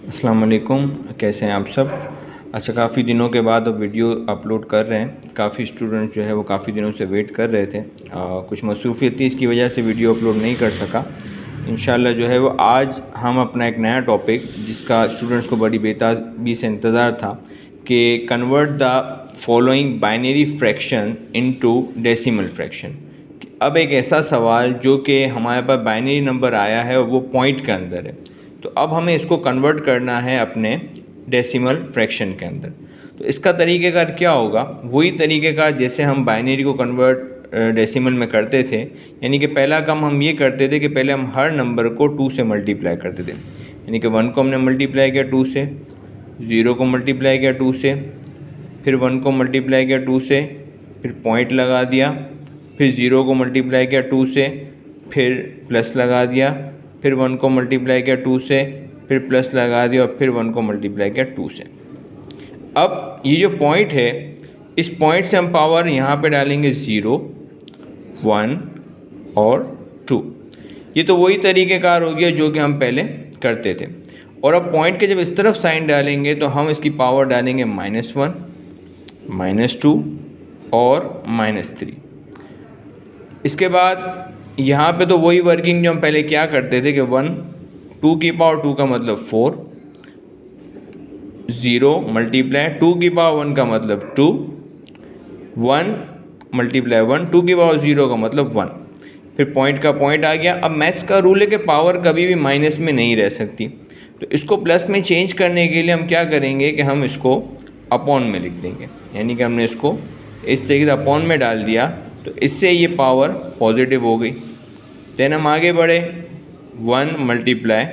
अस्सलाम वालेकुम, कैसे हैं आप सब। अच्छा, काफ़ी दिनों के बाद अब वीडियो अपलोड कर रहे हैं। काफ़ी स्टूडेंट्स जो है वो काफ़ी दिनों से वेट कर रहे थे। कुछ मसरूफ़ियत थी, इसकी वजह से वीडियो अपलोड नहीं कर सका। इंशाल्लाह जो है वो आज हम अपना एक नया टॉपिक, जिसका स्टूडेंट्स को बड़ी बेताबी से इंतज़ार था, कि convert the following binary fraction into decimal fraction. अब एक ऐसा सवाल जो कि हमारे पास बाइनरी नंबर आया है और वो पॉइंट के अंदर है, तो अब हमें इसको कन्वर्ट करना है अपने डेसिमल फ्रैक्शन के अंदर। तो इसका तरीक़ेकार क्या होगा? वही तरीक़ेकार जैसे हम बाइनरी को कन्वर्ट डेसिमल में करते थे। यानी कि पहला काम हम ये करते थे कि पहले हम हर नंबर को 2 से मल्टीप्लाई करते थे। यानी कि 1 को हमने मल्टीप्लाई किया 2 से, 0 को मल्टीप्लाई किया 2 से, फिर 1 को मल्टीप्लाई किया 2 से, फिर पॉइंट लगा दिया, फिर 0 को मल्टीप्लाई किया 2 से, फिर प्लस लगा दिया, फिर 1 को मल्टीप्लाई किया 2 से, फिर प्लस लगा दिया और फिर 1 को मल्टीप्लाई किया 2 से। अब ये जो पॉइंट है, इस पॉइंट से हम पावर यहाँ पे डालेंगे 0, 1 और 2। ये तो वही तरीक़ेकार हो गया जो कि हम पहले करते थे। और अब पॉइंट के जब इस तरफ साइन डालेंगे तो हम इसकी पावर डालेंगे -1, -2 और -3। इसके बाद यहाँ पे तो वही वर्किंग जो हम पहले क्या करते थे कि 2 की पावर 2 का मतलब 4, 0 मल्टीप्लाई 2 की पावर 1 का मतलब 2, 1 मल्टीप्लाई 1, 2 की पावर 0 का मतलब 1। फिर पॉइंट का पॉइंट आ गया। अब मैथ्स का रूल है कि पावर कभी भी माइनस में नहीं रह सकती, तो इसको प्लस में चेंज करने के लिए हम क्या करेंगे कि हम इसको अपॉन में लिख देंगे। यानी कि हमने इसको इस तरीके से अपॉन में डाल दिया, तो इससे ये पावर पॉजिटिव हो गई। देन हम आगे बढ़े, 1 मल्टीप्लाई,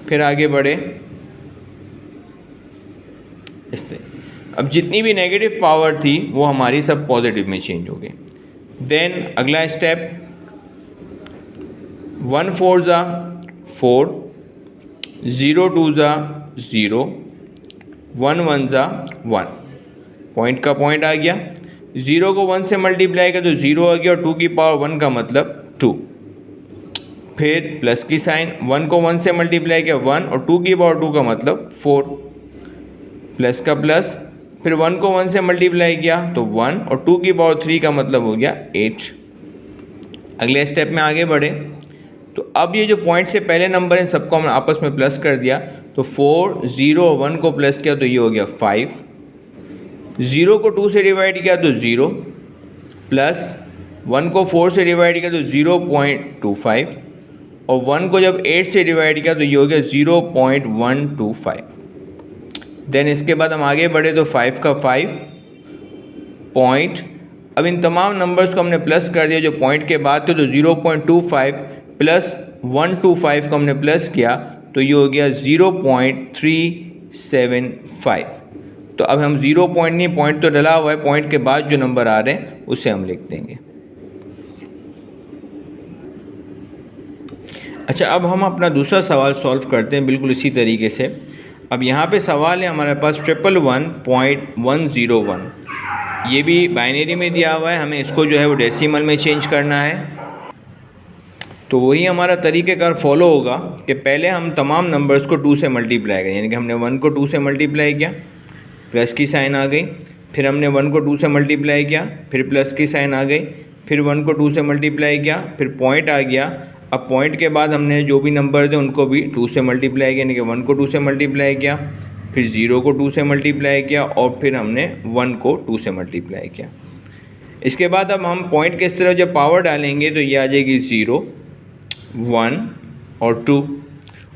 फिर आगे बढ़े इससे। अब जितनी भी नेगेटिव पावर थी वो हमारी सब पॉजिटिव में चेंज हो गई। देन अगला स्टेप, 1 4 ज़ा 4, 0 2 ज़ा 0, 1 1 ज़ा 1। पॉइंट का पॉइंट आ गया। 0 को 1 से मल्टीप्लाई किया तो 0 आ गया और 2 की पावर 1 का मतलब 2। फिर प्लस की साइन, 1 को 1 से मल्टीप्लाई किया 1 और 2 की पावर 2 का मतलब 4, प्लस का प्लस। फिर 1 को 1 से मल्टीप्लाई किया तो 1 और 2 की पावर 3 का मतलब हो गया 8। अगले स्टेप में आगे बढ़े, तो अब ये जो पॉइंट से पहले नंबर हैं सबको हमने आपस में प्लस कर दिया। तो 4, 0, 1 को प्लस किया तो ये हो गया 5, 0 को 2 से डिवाइड किया तो 0, प्लस 1 को 4 से डिवाइड किया तो 0.25 और 1 को जब 8 से डिवाइड किया तो ये हो गया 0.125। देन इसके बाद हम आगे बढ़े तो 5 का 5 पॉइंट। अब इन तमाम नंबर्स को हमने प्लस कर दिया जो पॉइंट के बाद थे, तो 0.25 प्लस 125 को हमने प्लस किया तो ये हो गया 0.375। तो अब हम 0 पॉइंट नहीं, पॉइंट तो डला हुआ है, पॉइंट के बाद जो नंबर आ रहे हैं उसे हम लिख देंगे। अच्छा, अब हम अपना दूसरा सवाल सॉल्व करते हैं बिल्कुल इसी तरीके से। अब यहाँ पे सवाल है हमारे पास 111.101। ये भी बाइनरी में दिया हुआ है, हमें इसको जो है वो डेसिमल में चेंज करना है। तो वही हमारा तरीक़ेकार फॉलो होगा कि पहले हम तमाम नंबर्स को 2 से मल्टीप्लाई करें। यानी कि हमने 1 को 2 से मल्टीप्लाई किया, प्लस की साइन आ गई। फिर हमने 1 को 2 से मल्टीप्लाई किया, फिर प्लस की साइन आ गई। फिर 1 को 2 से मल्टीप्लाई किया, फिर पॉइंट आ गया। अब पॉइंट के बाद हमने जो भी नंबर थे उनको भी 2 से मल्टीप्लाई किया। यानी कि 1 को 2 से मल्टीप्लाई किया, फिर 0 को 2 से मल्टीप्लाई किया और फिर हमने 1 को 2 से मल्टीप्लाई किया। इसके बाद अब हम पॉइंट के इस तरफ जब पावर डालेंगे तो ये आ जाएगी 0, 1 और 2।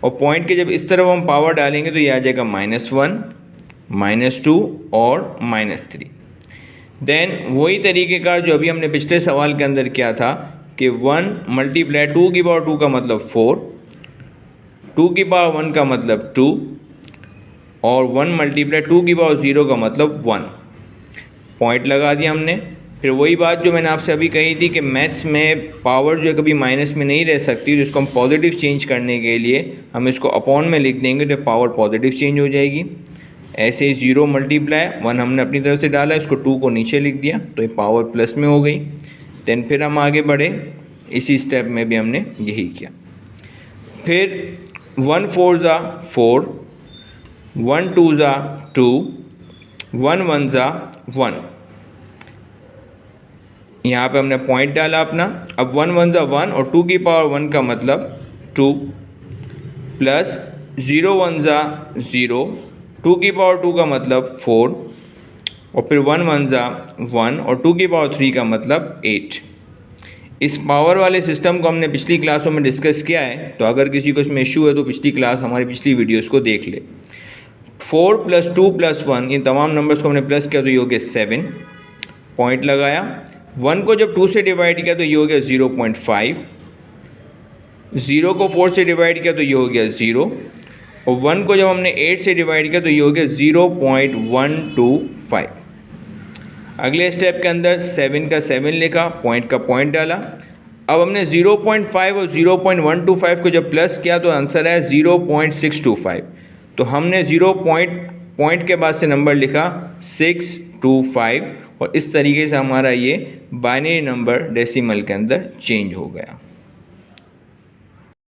और पॉइंट के जब इस तरफ हम पावर डालेंगे तो ये आ जाएगा -1, -2 और -3। देन वही तरीक़ेकार जो अभी हमने पिछले सवाल के अंदर किया था कि 1 मल्टीप्लाई 2 की पावर 2 का मतलब 4, 2 की पावर 1 का मतलब 2 और 1 मल्टीप्लाई 2 की पावर 0 का मतलब 1। पॉइंट लगा दिया हमने। फिर वही बात जो मैंने आपसे अभी कही थी कि मैथ्स में पावर जो है कभी माइनस में नहीं रह सकती, जिसको हम पॉजिटिव चेंज करने के लिए हम इसको अपॉन में लिख देंगे तो पावर पॉजिटिव चेंज हो जाएगी। ऐसे ही 0 मल्टीप्लाई 1 हमने अपनी तरफ से डाला, इसको 2 को नीचे लिख दिया तो ये पावर प्लस में हो गई। देन फिर हम आगे बढ़े, इसी स्टेप में भी हमने यही किया। फिर 1 4 ज़ा 4, 1 2 ज़ा 2, 1 1 ज़ा 1। यहाँ पे हमने पॉइंट डाला अपना। अब 1 1 ज़ा 1 और 2 की पावर 1 का मतलब 2, प्लस 0 1 ज़ा 0, 2 की पावर 2 का मतलब 4, और फिर 1 1 ज़ा 1 और 2 की पावर 3 का मतलब 8। इस पावर वाले सिस्टम को हमने पिछली क्लासों में डिस्कस किया है, तो अगर किसी को इसमें इशू है तो पिछली क्लास, हमारी पिछली वीडियोस को देख ले। 4 + 2 + 1, इन तमाम नंबर्स को हमने प्लस किया तो ये हो गया 7, पॉइंट लगाया। 1 को जब 2 से डिवाइड किया तो ये हो गया 0.5, 0 को 4 से डिवाइड किया तो ये हो गया 0, और 1 को जब हमने 8 से डिवाइड किया तो ये हो गया 0.125। अगले स्टेप के अंदर 7 का 7 लिखा, पॉइंट का पॉइंट डाला। अब हमने 0.5 और 0.125 को जब प्लस किया तो आंसर है 0.625। तो हमने पॉइंट के बाद से नंबर लिखा 625, और इस तरीके से हमारा ये बाइनरी नंबर डेसिमल के अंदर चेंज हो गया।